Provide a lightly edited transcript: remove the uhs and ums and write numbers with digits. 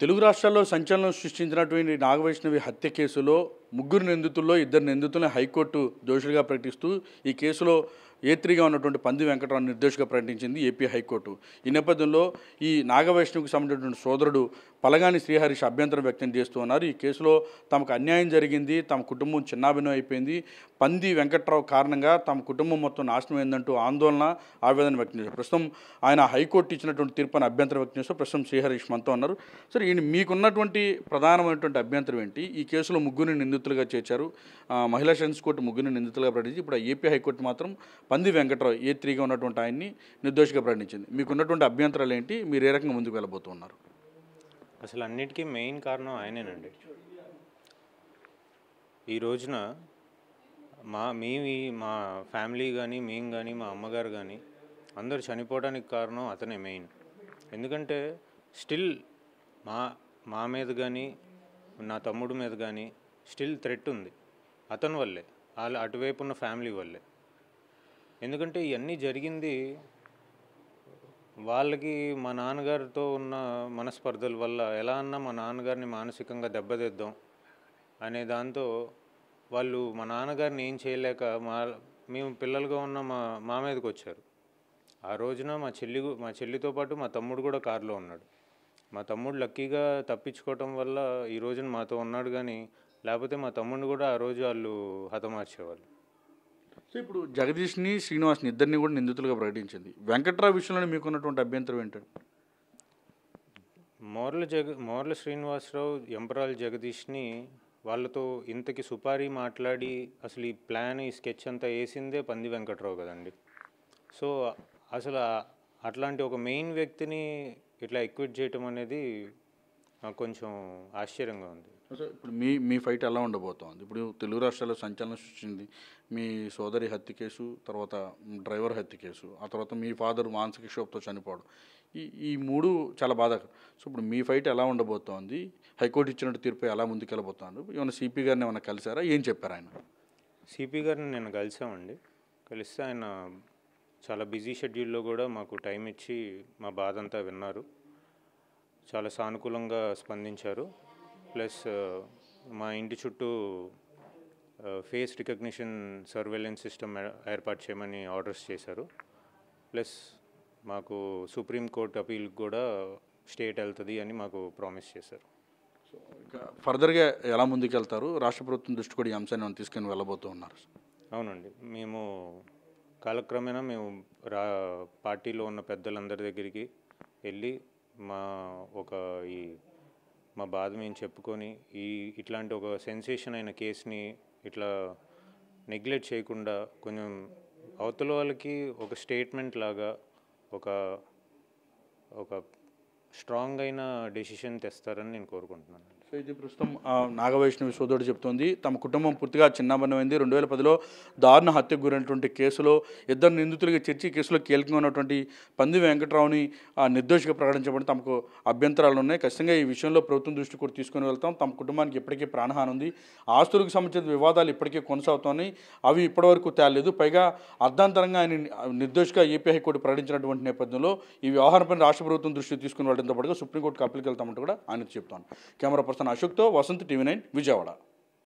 తెలుగు రాష్ట్రాల్లో సంచలనం సృష్టించినటువంటి నాగవైష్ణవి హత్య కేసులో ముగ్గురు నిందితుల్లో ఇద్దరు నిందితులను హైకోర్టు దోషులుగా ప్రకటిస్తూ ఈ కేసులో ఏ3గా ఉన్నటువంటి పంది వెంకటరావు నిర్దోషిగా ప్రకటించింది ఏపీ హైకోర్టు. ఈ నేపథ్యంలో ఈ నాగవైష్ణవికి సంబంధించినటువంటి సోదరుడు పలగాని శ్రీహరీష్ అభ్యంతరం వ్యక్తం చేస్తూ ఉన్నారు. ఈ కేసులో తమకు అన్యాయం జరిగింది, తమ కుటుంబం చిన్నాభిన్నం అయిపోయింది, పంది వెంకట్రావు కారణంగా తమ కుటుంబం మొత్తం నాశనం అయిందంటూ ఆందోళన ఆవేదన వ్యక్తం చేశారు. ప్రస్తుతం ఆయన హైకోర్టు ఇచ్చినటువంటి తీర్పుని అభ్యంతరం వ్యక్తం చేస్తూ ప్రస్తుతం శ్రీహరీష్ మనతో ఉన్నారు. సరే, ఈయన మీకున్నటువంటి ప్రధానమైనటువంటి అభ్యంతరం ఏంటి? ఈ కేసులో ముగ్గురిని నిందితులుగా చేర్చారు, మహిళా సెషన్స్ కోర్టు ముగ్గురిని నిందితులుగా ప్రకటించి ఇప్పుడు ఏపీ హైకోర్టు మాత్రం పంది వెంకట్రావు ఏ3గా ఉన్నటువంటి ఆయన్ని నిర్దోషిగా ప్రకటించింది. మీకున్నటువంటి అభ్యంతరాలు ఏంటి? మీరు ఏ రకంగా ముందుకు వెళ్ళబోతున్నారు? అసలు అన్నిటికీ మెయిన్ కారణం ఆయనేనండి. ఈ రోజున మా ఫ్యామిలీ కానీ, మేము కానీ, మా అమ్మగారు కానీ అందరూ చనిపోవడానికి కారణం అతనే మెయిన్. ఎందుకంటే స్టిల్ మా మీద కానీ, నా తమ్ముడు మీద కానీ స్టిల్ థ్రెట్ ఉంది అతని వల్లే, అటువైపు ఉన్న ఫ్యామిలీ వల్లే. ఎందుకంటే ఇవన్నీ జరిగింది వాళ్ళకి మా నాన్నగారితో ఉన్న మనస్పర్ధల వల్ల. ఎలా అన్నా మా నాన్నగారిని మానసికంగా దెబ్బతీద్దాం అనే దాంతో వాళ్ళు మా నాన్నగారిని ఏం చేయలేక మేము పిల్లలుగా ఉన్న మా మీదకి వచ్చారు. ఆ రోజున మా చెల్లితో పాటు మా తమ్ముడు కూడా కారులో ఉన్నాడు. మా తమ్ముడు లక్కీగా తప్పించుకోవటం వల్ల ఈ రోజున మాతో ఉన్నాడు, కానీ లేకపోతే మా తమ్ముడిని కూడా ఆ రోజు వాళ్ళు హతమార్చేవాళ్ళు. సో ఇప్పుడు జగదీష్ని, శ్రీనివాస్ని ఇద్దరిని కూడా నిందితులుగా ప్రకటించింది. వెంకట్రావు విషయంలో మీకున్నటువంటి అభ్యంతరం ఏంటంటే? మోర్ల శ్రీనివాసరావు, ఎంపరాల్ జగదీష్ని వాళ్ళతో ఇంతకి సుపారీ మాట్లాడి అసలు ఈ ప్లాన్, ఈ స్కెచ్ అంతా వేసిందే పంది వెంకట్రావు కదండి. సో అసలు అట్లాంటి ఒక మెయిన్ వ్యక్తిని ఇట్లా ఎక్విట్ చేయటం అనేది నాకు కొంచెం ఆశ్చర్యంగా ఉంది. ఇప్పుడు మీ ఫైట్ ఎలా ఉండబోతోంది? ఇప్పుడు తెలుగు రాష్ట్రాల్లో సంచలనం సృష్టించింది మీ సోదరి హత్య కేసు, తర్వాత డ్రైవర్ హత్య కేసు, ఆ తర్వాత మీ ఫాదర్ మానసిక క్షోభతో చనిపోవడం, ఈ మూడు చాలా బాధాకరం. సో ఇప్పుడు మీ ఫైట్ ఎలా ఉండబోతోంది? హైకోర్టు ఇచ్చినట్టు తీర్పు ఎలా ముందుకెళ్ళబోతోంది? ఏమైనా సిపి గారిని ఏమైనా కలిసారా? ఏం చెప్పారు ఆయన? సిపి గారిని నేను కలిసామండి. కలిస్తే ఆయన చాలా బిజీ షెడ్యూల్లో కూడా మాకు టైం ఇచ్చి మా బాధ అంతా విన్నారు, చాలా సానుకూలంగా స్పందించారు. ప్లస్ మా ఇంటి చుట్టూ ఫేస్ రికగ్నిషన్ సర్వేలెన్స్ సిస్టమ్ ఏర్పాటు చేయమని ఆర్డర్స్ చేశారు. ప్లస్ మాకు సుప్రీంకోర్టు అపీల్కి కూడా స్టేట్ వెళ్తుంది అని మాకు ప్రామిస్ చేశారు. సో ఇంకా ఫర్దర్గా ఎలా ముందుకెళ్తారు? రాష్ట్ర ప్రభుత్వం దృష్టి కూడా ఈ అంశాన్ని తీసుకొని వెళ్ళబోతూ ఉన్నారు. అవునండి, మేము కాలక్రమేణా పార్టీలో ఉన్న పెద్దలందరి దగ్గరికి వెళ్ళి మా బాధ మేము చెప్పుకొని ఇట్లాంటి ఒక సెన్సేషన్ అయిన కేసుని ఇట్లా నెగ్లెక్ట్ చేయకుండా కొంచెం అవతల వాళ్ళకి ఒక స్టేట్మెంట్ లాగా ఒక స్ట్రాంగ్ అయిన డెసిషన్ తెస్తారని నేను కోరుకుంటున్నాను. సో ఇది ప్రస్తుతం నాగవైష్ణవి సోదరుడు చెప్తోంది. తమ కుటుంబం పూర్తిగా చిన్నాభిన్నమైంది. 2010లో దారుణ హత్యకు గురైనటువంటి కేసులో ఇద్దరు నిందితులుగా చేర్చి కేసులో కీలకంగా ఉన్నటువంటి పంది వెంకట్రావుని నిర్దోషిగా ప్రకటించబడి తమకు అభ్యంతరాలు ఉన్నాయి. ఖచ్చితంగా ఈ విషయంలో ప్రభుత్వం దృష్టి కూడా తీసుకొని వెళ్తాం. తమ కుటుంబానికి ఇప్పటికీ ప్రాణహాని ఉంది. ఆస్తులకు సంబంధించిన వివాదాలు ఇప్పటికీ కొనసాగుతున్నాయి. అవి ఇప్పటివరకు తేలలేదు. పైగా అర్ధాంతరంగా ఆయన నిర్దోషిగా ఏపీ హైకోర్టు ప్రకటించినటువంటి నేపథ్యంలో ఈ వ్యవహారంపై రాష్ట్ర ప్రభుత్వం దృష్టి తీసుకుని వెళ్ళడంతో పాటుగా సుప్రీంకోర్టుకు అప్పీల్కి వెళ్తామంటూ కూడా ఆయన చెప్తాను. కెమెరా పర్సన్ అశోక్తో వసంత్, TV9 విజయవాడ.